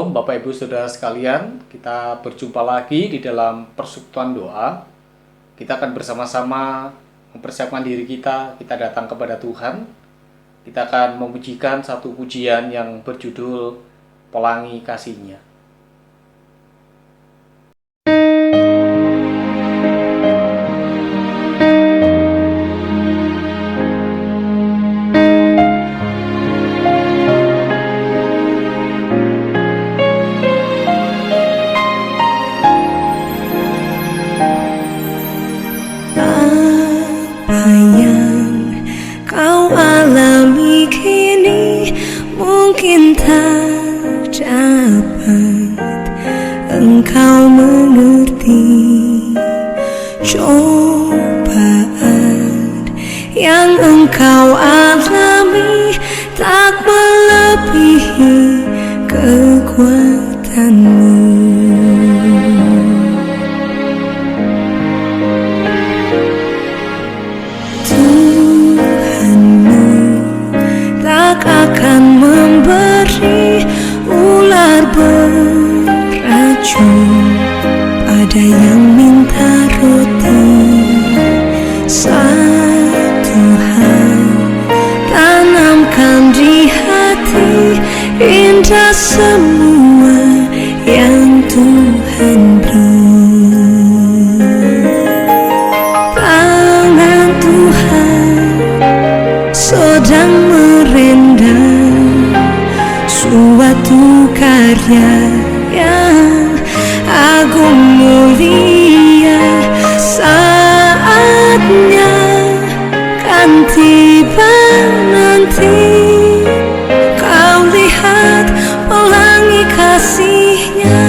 Shalom Bapak Ibu Saudara sekalian, kita berjumpa lagi di dalam persekutuan doa. Kita akan bersama-sama mempersiapkan diri kita datang kepada Tuhan. Kita akan memujikan satu pujian yang berjudul Pelangi Kasih-Nya. Mungkin tak dapat engkau mengerti cobaan yang engkau alami tak melebihi kekuatanmu. Tuhanmu tak akan memberi ular beracun pada yang minta roti. Satu hal tanamkan di hati, indah semua yang Tuhan beri. Tangan Tuhan sedang merendam suatu karya yang agung mulia. Saatnya kan tiba nanti, kau lihat pelangi kasih-Nya.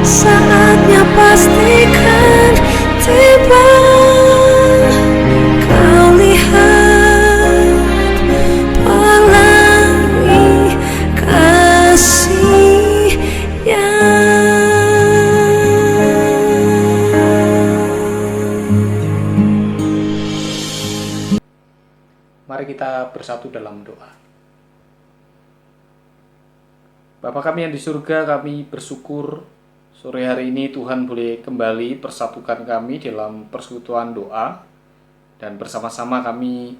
Saatnya pastikan tiba, kau lihat pelangi kasih-Nya. Mari kita bersatu dalam doa. Bapa kami yang di surga, kami bersyukur sore hari ini Tuhan boleh kembali persatukan kami dalam persekutuan doa. Dan bersama-sama kami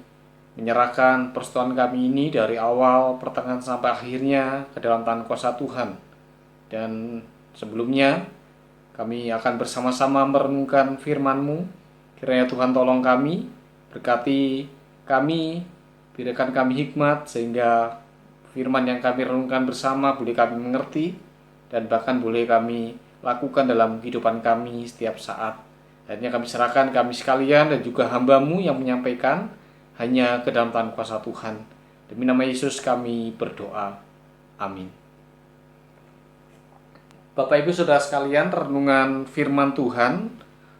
menyerahkan persekutuan kami ini dari awal, pertengahan sampai akhirnya ke dalam tangan kuasa Tuhan. Dan sebelumnya kami akan bersama-sama merenungkan firman-Mu. Kiranya Tuhan tolong kami, berkati kami, berikan kami hikmat sehingga firman yang kami renungkan bersama boleh kami mengerti dan bahkan boleh kami lakukan dalam kehidupan kami setiap saat. Akhirnya kami serahkan kami sekalian dan juga hamba-Mu yang menyampaikan hanya ke dalam tangan kuasa Tuhan. Demi nama Yesus kami berdoa. Amin. Bapak Ibu Saudara sekalian, renungan firman Tuhan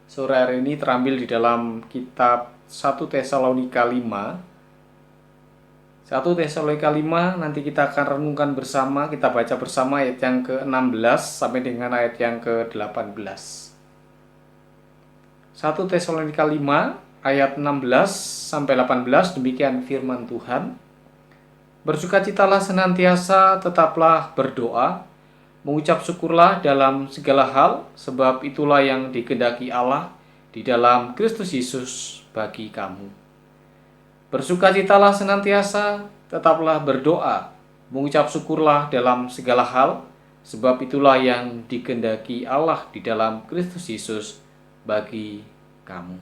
sore hari ini terambil di dalam kitab 1 Tesalonika 5. 1 Tesalonika 5 nanti kita akan renungkan bersama, kita baca bersama ayat yang ke-16 sampai dengan ayat yang ke-18. 1 Tesalonika 5 ayat 16 sampai 18, demikian firman Tuhan. Bersukacitalah senantiasa, tetaplah berdoa, mengucap syukurlah dalam segala hal, sebab itulah yang dikehendaki Allah di dalam Kristus Yesus bagi kamu. Bersukacitalah senantiasa, tetaplah berdoa, mengucap syukurlah dalam segala hal, sebab itulah yang dikehendaki Allah di dalam Kristus Yesus bagi kamu.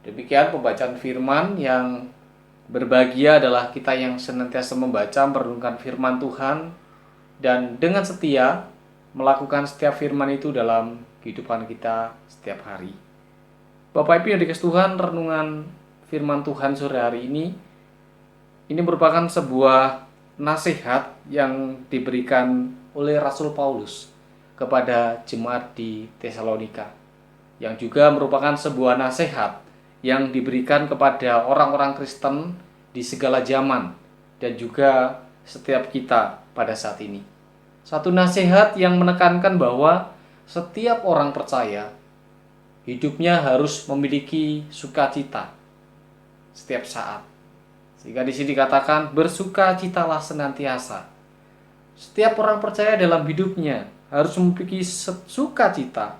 Demikian pembacaan firman. Yang berbahagia adalah kita yang senantiasa membaca, merenungkan firman Tuhan, dan dengan setia melakukan setiap firman itu dalam kehidupan kita setiap hari. Bapak Ibu yang dikasihi Tuhan, renungan firman Tuhan sore hari ini merupakan sebuah nasihat yang diberikan oleh Rasul Paulus kepada jemaat di Tesalonika, yang juga merupakan sebuah nasihat yang diberikan kepada orang-orang Kristen di segala zaman dan juga setiap kita pada saat ini. Satu nasihat yang menekankan bahwa setiap orang percaya hidupnya harus memiliki sukacita setiap saat. Sehingga di sini dikatakan bersukacitalah senantiasa. Setiap orang percaya dalam hidupnya harus memiliki sukacita,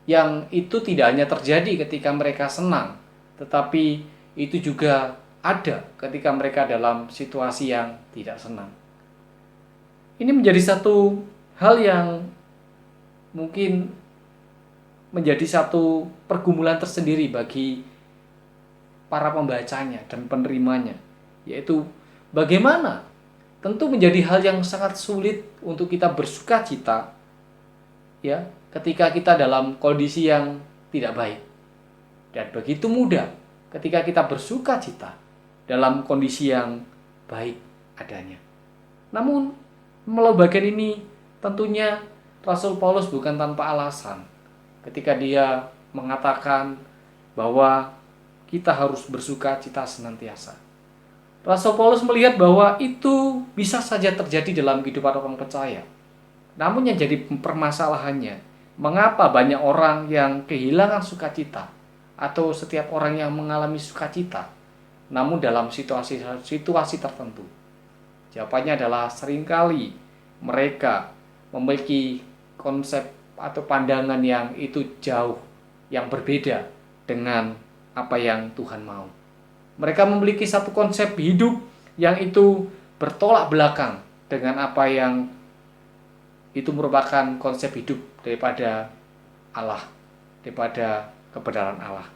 yang itu tidak hanya terjadi ketika mereka senang, tetapi itu juga ada ketika mereka dalam situasi yang tidak senang. Ini menjadi satu hal yang mungkin menjadi satu pergumulan tersendiri bagi para pembacanya dan penerimanya, yaitu bagaimana tentu menjadi hal yang sangat sulit untuk kita bersukacita ya ketika kita dalam kondisi yang tidak baik, dan begitu mudah ketika kita bersukacita dalam kondisi yang baik adanya. Namun melalui bagian ini tentunya Rasul Paulus bukan tanpa alasan ketika dia mengatakan bahwa kita harus bersukacita senantiasa. Rasul Paulus melihat bahwa itu bisa saja terjadi dalam kehidupan orang percaya. Namun yang jadi permasalahannya, mengapa banyak orang yang kehilangan sukacita, atau setiap orang yang mengalami sukacita, namun dalam situasi tertentu? Jawabannya adalah seringkali mereka memiliki konsep atau pandangan yang itu jauh, yang berbeda dengan apa yang Tuhan mau. Mereka memiliki satu konsep hidup yang itu bertolak belakang dengan apa yang itu merupakan konsep hidup daripada Allah, daripada kebenaran Allah.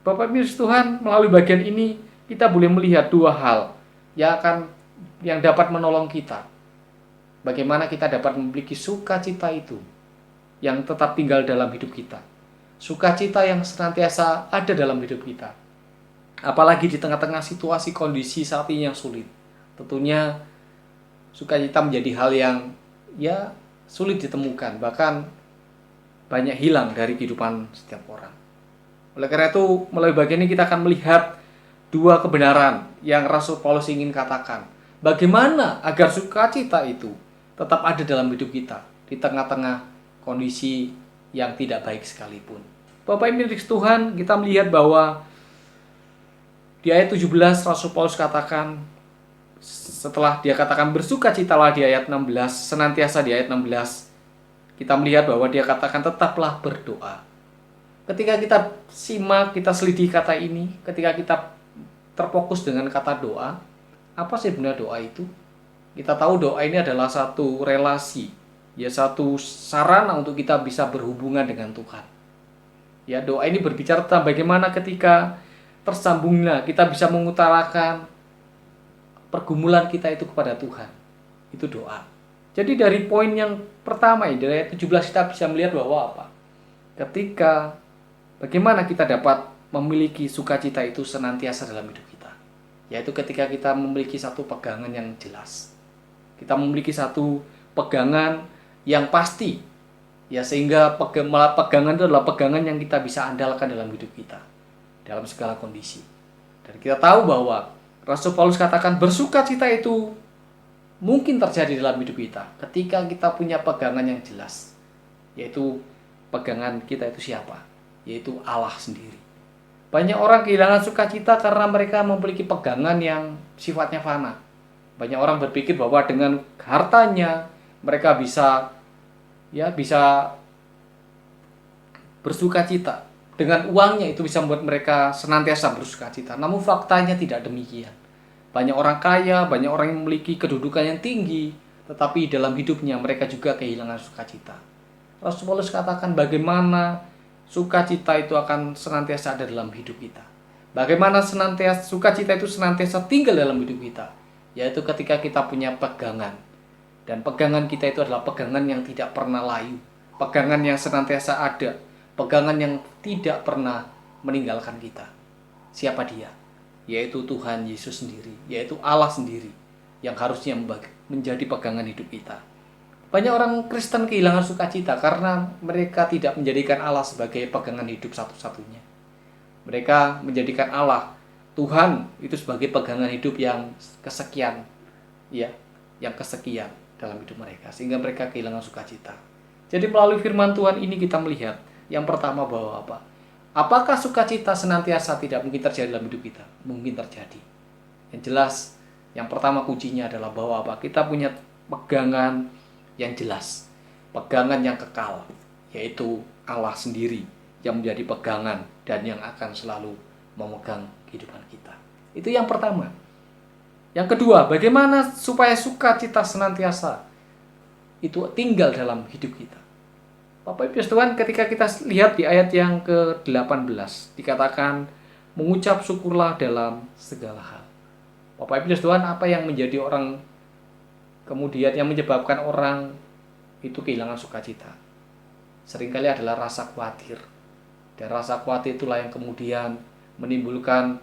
Bapak Ibu Tuhan, melalui bagian ini kita boleh melihat dua hal yang dapat menolong kita. Bagaimana kita dapat memiliki sukacita itu yang tetap tinggal dalam hidup kita. Sukacita yang senantiasa ada dalam hidup kita. Apalagi di tengah-tengah situasi kondisi saat ini yang sulit. Tentunya sukacita menjadi hal yang sulit ditemukan, bahkan banyak hilang dari kehidupan setiap orang. Oleh karena itu, melalui bagian ini kita akan melihat dua kebenaran yang Rasul Paulus ingin katakan. Bagaimana agar sukacita itu tetap ada dalam hidup kita di tengah-tengah kondisi yang tidak baik sekalipun. Bapak Ibu Tuhan, kita melihat bahwa di ayat 17 Rasul Paulus katakan, setelah dia katakan bersukacitalah di ayat 16, senantiasa di ayat 16, kita melihat bahwa dia katakan tetaplah berdoa. Ketika kita simak, kita selidiki kata ini, ketika kita terfokus dengan kata doa, apa sih sebenarnya doa itu? Kita tahu doa ini adalah satu relasi, satu sarana untuk kita bisa berhubungan dengan Tuhan. Ya, doa ini berbicara tentang bagaimana ketika tersambungnya kita bisa mengutarakan pergumulan kita itu kepada Tuhan. itu doa. Jadi dari poin yang pertama ini, dari ayat 17 kita bisa melihat bahwa apa? Ketika bagaimana kita dapat memiliki sukacita itu senantiasa dalam hidup kita. Yaitu ketika kita memiliki satu pegangan yang jelas. Kita memiliki satu pegangan yang pasti. Ya, sehingga pegangan itu adalah pegangan yang kita bisa andalkan dalam hidup kita. Dalam segala kondisi. Dan kita tahu bahwa Rasul Paulus katakan bersukacita itu mungkin terjadi dalam hidup kita ketika kita punya pegangan yang jelas, yaitu pegangan kita itu siapa? Yaitu Allah sendiri. Banyak orang kehilangan sukacita karena mereka memiliki pegangan yang sifatnya fana. Banyak orang berpikir bahwa dengan hartanya mereka bisa bersukacita. Dengan uangnya itu bisa membuat mereka senantiasa bersukacita. Namun faktanya tidak demikian. Banyak orang kaya, banyak orang yang memiliki kedudukan yang tinggi, tetapi dalam hidupnya mereka juga kehilangan sukacita. Rasul Paulus katakan bagaimana sukacita itu akan senantiasa ada dalam hidup kita. Bagaimana sukacita itu senantiasa tinggal dalam hidup kita, yaitu ketika kita punya pegangan. Dan pegangan kita itu adalah pegangan yang tidak pernah layu, pegangan yang senantiasa ada, pegangan yang tidak pernah meninggalkan kita. Siapa dia? Yaitu Tuhan Yesus sendiri, yaitu Allah sendiri yang harusnya menjadi pegangan hidup kita. Banyak orang Kristen kehilangan sukacita karena mereka tidak menjadikan Allah sebagai pegangan hidup satu-satunya. Mereka menjadikan Allah, Tuhan itu sebagai pegangan hidup yang kesekian, yang kesekian dalam hidup mereka, sehingga mereka kehilangan sukacita. Jadi melalui firman Tuhan ini kita melihat yang pertama bahwa apa? Apakah sukacita senantiasa tidak mungkin terjadi dalam hidup kita? Mungkin terjadi. Yang jelas, yang pertama kuncinya adalah bahwa apa? Kita punya pegangan yang jelas, pegangan yang kekal, yaitu Allah sendiri yang menjadi pegangan dan yang akan selalu memegang kehidupan kita. Itu yang pertama. Yang kedua, bagaimana supaya sukacita senantiasa itu tinggal dalam hidup kita? Bapak Ibu Tuhan, ketika kita lihat di ayat yang ke-18 dikatakan mengucap syukurlah dalam segala hal. Bapak Ibu Tuhan, apa yang menjadi orang kemudian yang menyebabkan orang itu kehilangan sukacita? Seringkali adalah rasa khawatir. Dan rasa khawatir itulah yang kemudian menimbulkan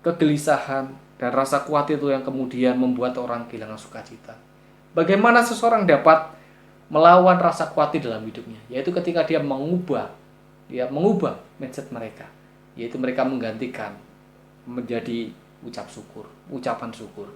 kegelisahan, dan rasa khawatir itu yang kemudian membuat orang kehilangan sukacita. Bagaimana seseorang dapat melawan rasa khawatir dalam hidupnya? Yaitu ketika dia mengubah mindset mereka, yaitu mereka menggantikan menjadi ucapan syukur.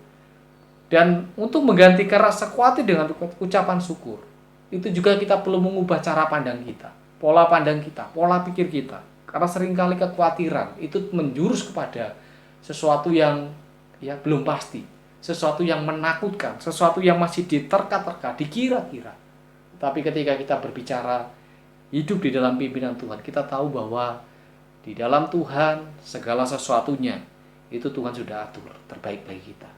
Dan untuk menggantikan rasa khawatir dengan ucapan syukur, itu juga kita perlu mengubah cara pandang kita, pola pandang kita, pola pikir kita. Karena seringkali kekhawatiran itu menjurus kepada sesuatu yang belum pasti, sesuatu yang menakutkan, sesuatu yang masih diterka-terka, dikira-kira. Tapi ketika kita berbicara hidup di dalam pimpinan Tuhan, kita tahu bahwa di dalam Tuhan segala sesuatunya itu Tuhan sudah atur terbaik bagi kita.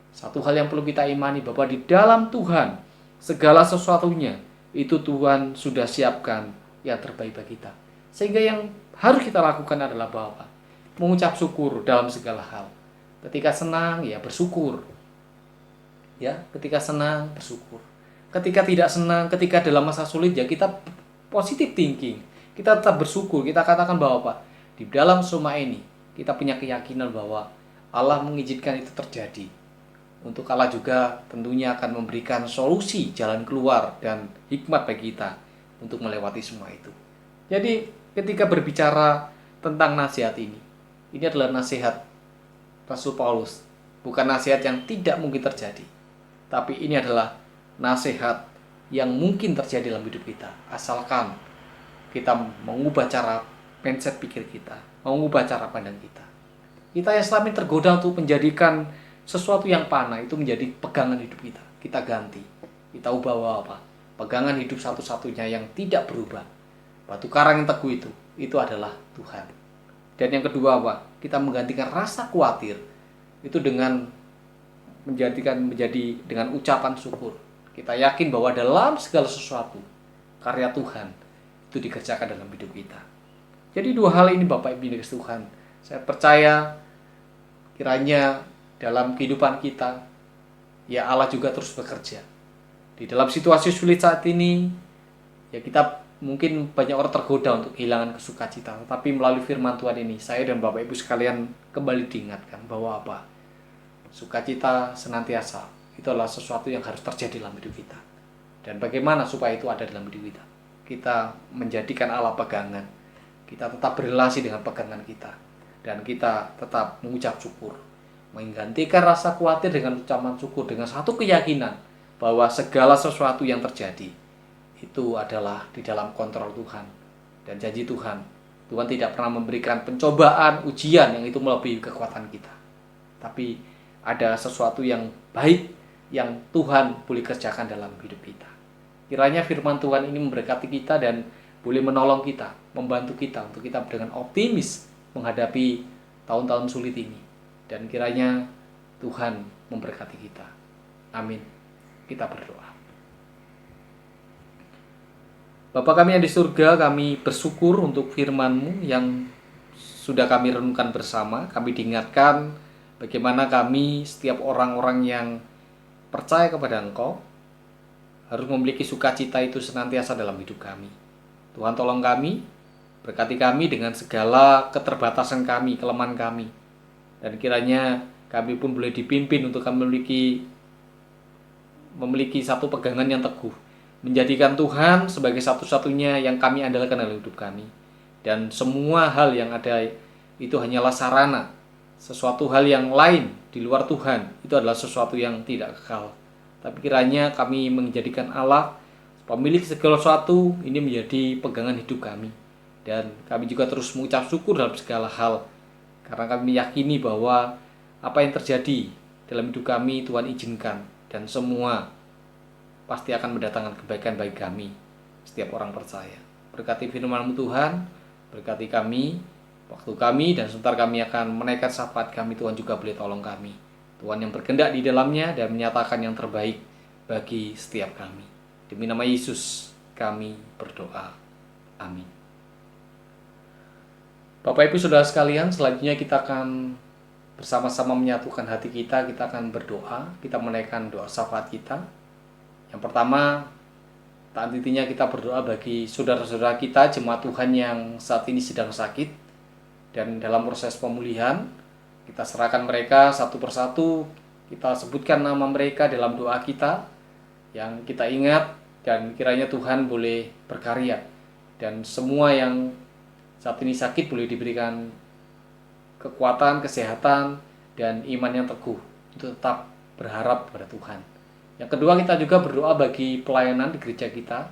Satu hal yang perlu kita imani bahwa di dalam Tuhan segala sesuatunya itu Tuhan sudah siapkan yang terbaik bagi kita. Sehingga yang harus kita lakukan adalah bahwa mengucap syukur dalam segala hal. Ketika senang ya bersyukur. Ketika senang bersyukur. Ketika tidak senang, ketika dalam masa sulit ya kita positive thinking. Kita tetap bersyukur. Kita katakan bahwa apa? Di dalam semua ini kita punya keyakinan bahwa Allah mengizinkan itu terjadi. Untuk Allah juga tentunya akan memberikan solusi, jalan keluar dan hikmat bagi kita untuk melewati semua itu. Jadi ketika berbicara tentang nasihat ini adalah nasihat Rasul Paulus, bukan nasihat yang tidak mungkin terjadi, tapi ini adalah nasihat yang mungkin terjadi dalam hidup kita, asalkan kita mengubah cara mindset pikir kita, mengubah cara pandang kita. Kita yang selama ini tergoda untuk menjadikan sesuatu yang panah itu menjadi pegangan hidup kita. Kita ganti, kita ubah apa? Pegangan hidup satu-satunya yang tidak berubah, batu karang yang teguh itu adalah Tuhan. Dan yang kedua apa? Kita menggantikan rasa khawatir itu dengan menjadi dengan ucapan syukur. Kita yakin bahwa dalam segala sesuatu karya Tuhan itu dikerjakan dalam hidup kita. Jadi dua hal ini Bapak Ibu Tuhan, saya percaya kiranya dalam kehidupan kita ya Allah juga terus bekerja. Di dalam situasi sulit saat ini, ya kita mungkin banyak orang tergoda untuk kehilangan sukacita. Tetapi melalui firman Tuhan ini, saya dan Bapak Ibu sekalian kembali diingatkan bahwa apa? Sukacita senantiasa itu adalah sesuatu yang harus terjadi dalam hidup kita. Dan bagaimana supaya itu ada dalam hidup kita? Kita menjadikan Allah pegangan. Kita tetap berrelasi dengan pegangan kita. Dan kita tetap mengucap syukur. Menggantikan rasa khawatir dengan ucapan syukur, dengan satu keyakinan bahwa segala sesuatu yang terjadi itu adalah di dalam kontrol Tuhan. Dan janji Tuhan, Tuhan tidak pernah memberikan pencobaan, ujian yang itu melebihi kekuatan kita. Tapi ada sesuatu yang baik yang Tuhan boleh kerjakan dalam hidup kita. Kiranya firman Tuhan ini memberkati kita dan boleh menolong kita, membantu kita untuk kita dengan optimis menghadapi tahun-tahun sulit ini. Dan kiranya Tuhan memberkati kita. Amin. Kita berdoa. Bapa kami yang di surga, kami bersyukur untuk firman-Mu yang sudah kami renungkan bersama. Kami diingatkan bagaimana kami setiap orang-orang yang percaya kepada Engkau harus memiliki sukacita itu senantiasa dalam hidup kami. Tuhan tolong kami, berkati kami dengan segala keterbatasan kami, kelemahan kami. Dan kiranya kami pun boleh dipimpin untuk kami memiliki satu pegangan yang teguh. Menjadikan Tuhan sebagai satu-satunya yang kami andalkan dalam hidup kami. Dan semua hal yang ada itu hanyalah sarana. Sesuatu hal yang lain di luar Tuhan itu adalah sesuatu yang tidak kekal. Tapi kiranya kami menjadikan Allah pemilik segala sesuatu ini menjadi pegangan hidup kami. Dan kami juga terus mengucap syukur dalam segala hal. Karena kami meyakini bahwa apa yang terjadi dalam hidup kami Tuhan izinkan. Dan semua pasti akan mendatangkan kebaikan bagi kami, setiap orang percaya. Berkati firman-Mu Tuhan, berkati kami, waktu kami, dan sebentar kami akan menaikkan syafaat kami. Tuhan juga boleh tolong kami. Tuhan yang berkehendak di dalamnya dan menyatakan yang terbaik bagi setiap kami. Demi nama Yesus kami berdoa. Amin. Bapak Ibu Saudara sekalian, selanjutnya kita akan bersama-sama menyatukan hati kita. Kita akan berdoa, kita menaikkan doa syafaat kita. Yang pertama, tak henti-hentinya kita berdoa bagi saudara-saudara kita, jemaat Tuhan yang saat ini sedang sakit. Dan dalam proses pemulihan, kita serahkan mereka satu persatu. Kita sebutkan nama mereka dalam doa kita yang kita ingat. Dan kiranya Tuhan boleh berkarya. Dan semua yang saat ini sakit boleh diberikan kekuatan, kesehatan, dan iman yang teguh untuk tetap berharap pada Tuhan. Yang kedua, kita juga berdoa bagi pelayanan di gereja kita,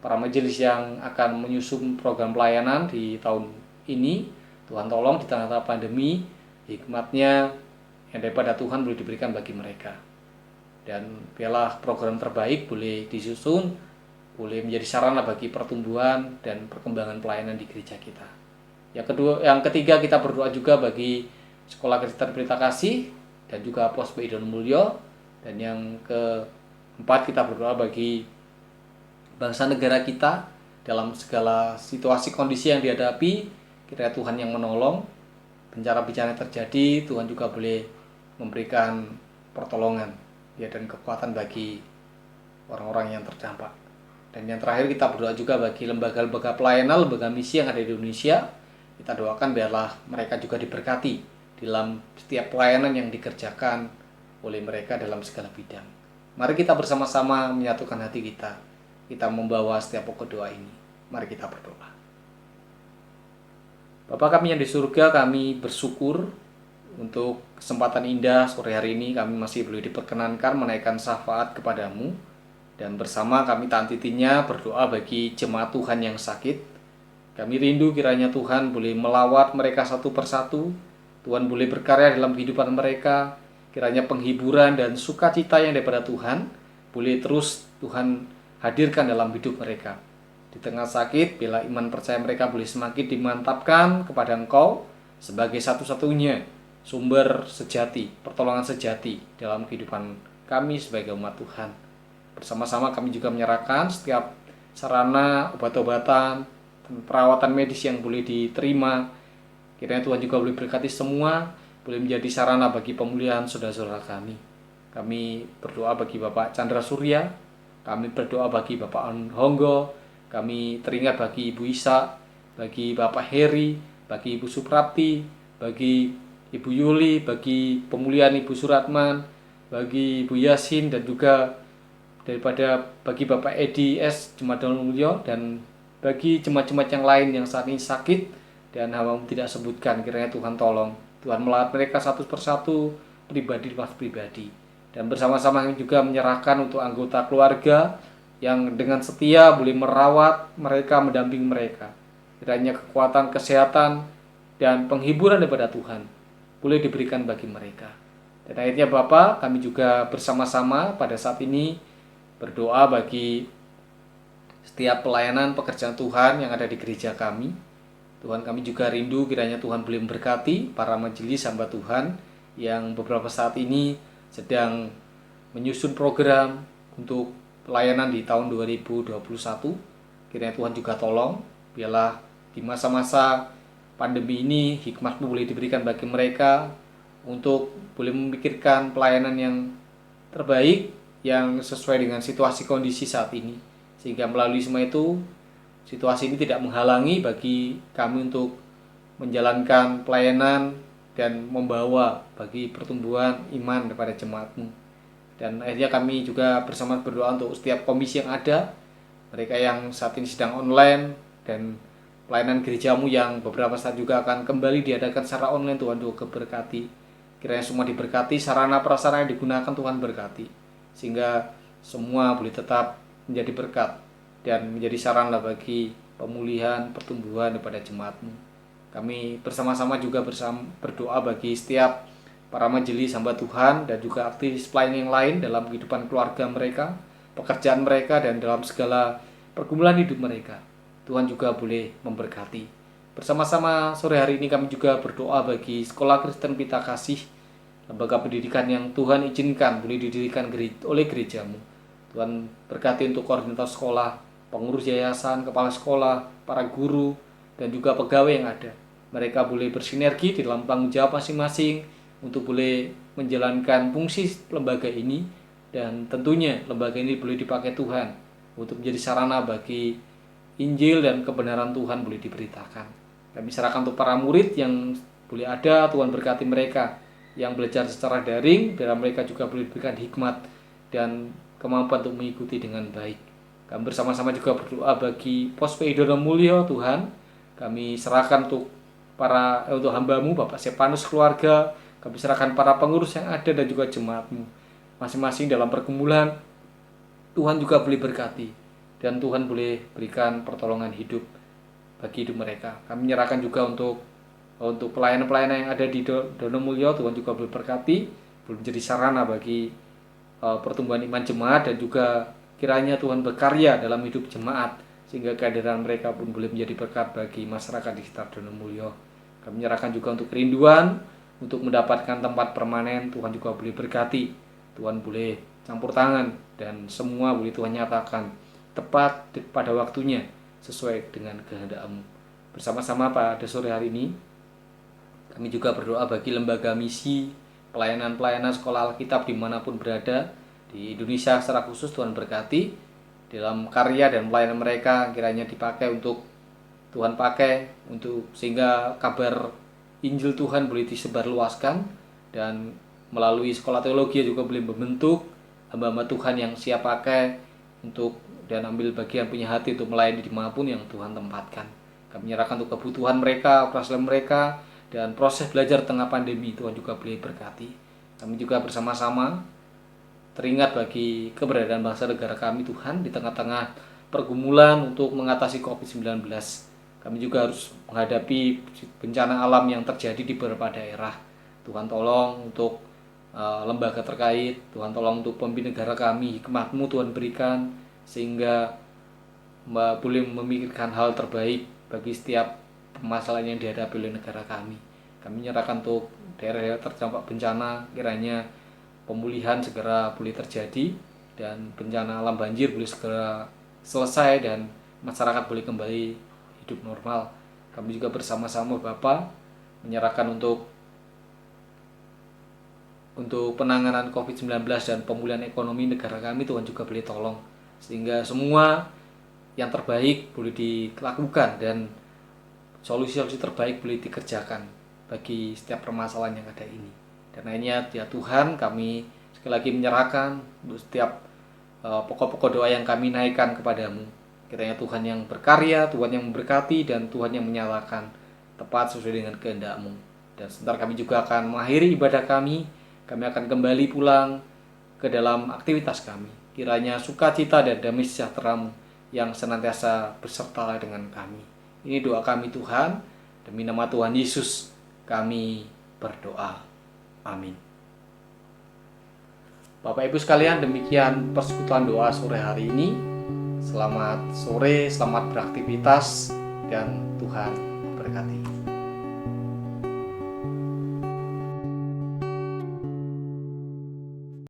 para majelis yang akan menyusun program pelayanan di tahun ini. Tuhan tolong di tengah-tengah pandemi, hikmatnya yang daripada Tuhan boleh diberikan bagi mereka. Dan biarlah program terbaik boleh disusun, boleh menjadi sarana bagi pertumbuhan dan perkembangan pelayanan di gereja kita. Yang ketiga, kita berdoa juga bagi Sekolah Kristen Pelita Kasih dan juga Pos Idon Mulyo. Dan yang keempat, kita berdoa bagi bangsa negara kita dalam segala situasi kondisi yang dihadapi. Kiranya Tuhan yang menolong, bencana-bencana yang terjadi, Tuhan juga boleh memberikan pertolongan ya, dan kekuatan bagi orang-orang yang terdampak. Dan yang terakhir, kita berdoa juga bagi lembaga-lembaga pelayanan, lembaga misi yang ada di Indonesia. Kita doakan biarlah mereka juga diberkati dalam setiap pelayanan yang dikerjakan oleh mereka dalam segala bidang. Mari kita bersama-sama menyatukan hati kita. Kita membawa setiap pokok doa ini. Mari kita berdoa. Bapa kami yang di surga, kami bersyukur untuk kesempatan indah sore hari ini. Kami masih boleh diperkenankan menaikkan syafaat kepadamu. Dan bersama kami tak henti-hentinya berdoa bagi jemaat Tuhan yang sakit. Kami rindu kiranya Tuhan boleh melawat mereka satu persatu. Tuhan boleh berkarya dalam kehidupan mereka. Kiranya penghiburan dan sukacita yang daripada Tuhan boleh terus Tuhan hadirkan dalam hidup mereka. Di tengah sakit, bila iman percaya mereka boleh semakin dimantapkan kepada Engkau sebagai satu-satunya sumber sejati, pertolongan sejati dalam kehidupan kami sebagai umat Tuhan. Bersama-sama kami juga menyerahkan setiap sarana, obat-obatan, dan perawatan medis yang boleh diterima. Kiranya Tuhan juga boleh berkati semua, boleh menjadi sarana bagi pemulihan saudara-saudara kami. Kami berdoa bagi Bapak Chandra Surya, kami berdoa bagi Bapak Honggo, kami teringat bagi Ibu Isa, bagi Bapak Heri, bagi Ibu Suprapti, bagi Ibu Yuli, bagi pemulihan Ibu Suratman, bagi Ibu Yasin, dan juga bagi Bapak Edi S. Jemaat Donomulyo, dan bagi jemaat-jemaat yang lain yang saat ini sakit dan hamba tidak sebutkan. Kiranya Tuhan tolong, Tuhan merawat mereka satu persatu, pribadi pas pribadi. Dan bersama-sama juga menyerahkan untuk anggota keluarga yang dengan setia boleh merawat mereka, mendampingi mereka. Kiranya kekuatan, kesehatan, dan penghiburan daripada Tuhan boleh diberikan bagi mereka. Dan akhirnya Bapak, kami juga bersama-sama pada saat ini berdoa bagi setiap pelayanan pekerjaan Tuhan yang ada di gereja kami. Tuhan, kami juga rindu kiranya Tuhan boleh memberkati para majelis hamba Tuhan yang beberapa saat ini sedang menyusun program untuk pelayanan di tahun 2021. Kiranya Tuhan juga tolong, biarlah di masa-masa pandemi ini hikmat-Mu boleh diberikan bagi mereka untuk boleh memikirkan pelayanan yang terbaik, yang sesuai dengan situasi kondisi saat ini, sehingga melalui semua itu situasi ini tidak menghalangi bagi kami untuk menjalankan pelayanan dan membawa bagi pertumbuhan iman kepada jemaat-Mu. Dan akhirnya kami juga bersama berdoa untuk setiap komisi yang ada, mereka yang saat ini sedang online, dan pelayanan gereja-Mu yang beberapa saat juga akan kembali diadakan secara online. Tuhan juga berkati, kiranya semua diberkati, sarana prasarana yang digunakan Tuhan berkati, sehingga semua boleh tetap menjadi berkat dan menjadi sarana bagi pemulihan, pertumbuhan daripada jemaat-Mu. Kami bersama-sama juga berdoa bagi setiap para majelis hamba Tuhan dan juga aktivis pelayanan yang lain dalam kehidupan keluarga mereka, pekerjaan mereka, dan dalam segala pergumulan hidup mereka. Tuhan juga boleh memberkati. Bersama-sama sore hari ini kami juga berdoa bagi Sekolah Kristen Pita Kasih, lembaga pendidikan yang Tuhan izinkan boleh didirikan oleh gereja-Mu. Tuhan berkati untuk koordinator sekolah, pengurus yayasan, kepala sekolah, para guru, dan juga pegawai yang ada. Mereka boleh bersinergi di dalam tanggung jawab masing-masing untuk boleh menjalankan fungsi lembaga ini, dan tentunya lembaga ini boleh dipakai Tuhan untuk menjadi sarana bagi Injil dan kebenaran Tuhan boleh diberitakan. Kami serahkan untuk para murid yang boleh ada, Tuhan berkati mereka yang belajar secara daring, biar mereka juga boleh diberikan hikmat dan kemampuan untuk mengikuti dengan baik. Kami bersama-sama juga berdoa bagi Pos PI Donomulyo. Tuhan, kami serahkan untuk hamba-Mu, Bapak Sepanus keluarga. Kami serahkan para pengurus yang ada dan juga jemaat-Mu masing-masing dalam pergumulan. Tuhan juga boleh berkati, dan Tuhan boleh berikan pertolongan hidup bagi hidup mereka. Kami menyerahkan juga untuk pelayanan-pelayanan yang ada di Donomulyo. Tuhan juga boleh berkati, boleh menjadi sarana bagi pertumbuhan iman jemaat, dan juga kiranya Tuhan berkarya dalam hidup jemaat sehingga kehadiran mereka pun boleh menjadi berkat bagi masyarakat di sekitar Donomulyo. Kami menyerahkan juga untuk kerinduan untuk mendapatkan tempat permanen. Tuhan juga boleh berkati, Tuhan boleh campur tangan, dan semua boleh Tuhan nyatakan tepat pada waktunya sesuai dengan kehendak-Mu. Bersama-sama pada sore hari ini kami juga berdoa bagi lembaga misi, pelayanan-pelayanan sekolah Alkitab dimanapun berada di Indonesia secara khusus. Tuhan berkati dalam karya dan pelayanan mereka, kiranya dipakai untuk Tuhan pakai untuk sehingga kabar Injil Tuhan boleh disebarluaskan, dan melalui sekolah teologi juga boleh membentuk hamba-hamba Tuhan yang siap pakai untuk dan ambil bagian punya hati untuk melayani dimanapun yang Tuhan tempatkan. Kami menyerahkan untuk kebutuhan mereka, operasional mereka, dan proses belajar tengah pandemi. Tuhan juga boleh berkati. Kami juga bersama-sama teringat bagi keberadaan bangsa negara kami, Tuhan, di tengah-tengah pergumulan untuk mengatasi COVID-19. Kami juga harus menghadapi bencana alam yang terjadi di beberapa daerah. Tuhan tolong untuk lembaga terkait, Tuhan tolong untuk pemimpin negara kami, hikmat-Mu Tuhan berikan, sehingga boleh memikirkan hal terbaik bagi setiap permasalahan yang dihadapi oleh negara kami. Kami menyerahkan untuk daerah-daerah terdampak bencana, kiranya pemulihan segera boleh terjadi, dan bencana alam banjir boleh segera selesai, dan masyarakat boleh kembali hidup normal. Kami juga bersama-sama Bapak menyerahkan untuk untuk penanganan COVID-19 dan pemulihan ekonomi negara kami, Tuhan juga boleh tolong. Sehingga semua yang terbaik boleh dilakukan dan solusi-solusi terbaik boleh dikerjakan bagi setiap permasalahan yang ada ini. Dan akhirnya ya Tuhan, kami sekali lagi menyerahkan untuk setiap pokok-pokok doa yang kami naikkan kepadamu. Kiranya Tuhan yang berkarya, Tuhan yang memberkati, dan Tuhan yang menyalakan tepat sesuai dengan kehendak-Mu. Dan sebentar kami juga akan mengakhiri ibadah kami. Kami akan kembali pulang ke dalam aktivitas kami. Kiranya sukacita dan damai sejahtera-Mu yang senantiasa berserta dengan kami. Ini doa kami Tuhan, demi nama Tuhan Yesus kami berdoa. Amin. Bapak Ibu sekalian, demikian persekutuan doa sore hari ini. Selamat sore, selamat beraktivitas, dan Tuhan memberkati.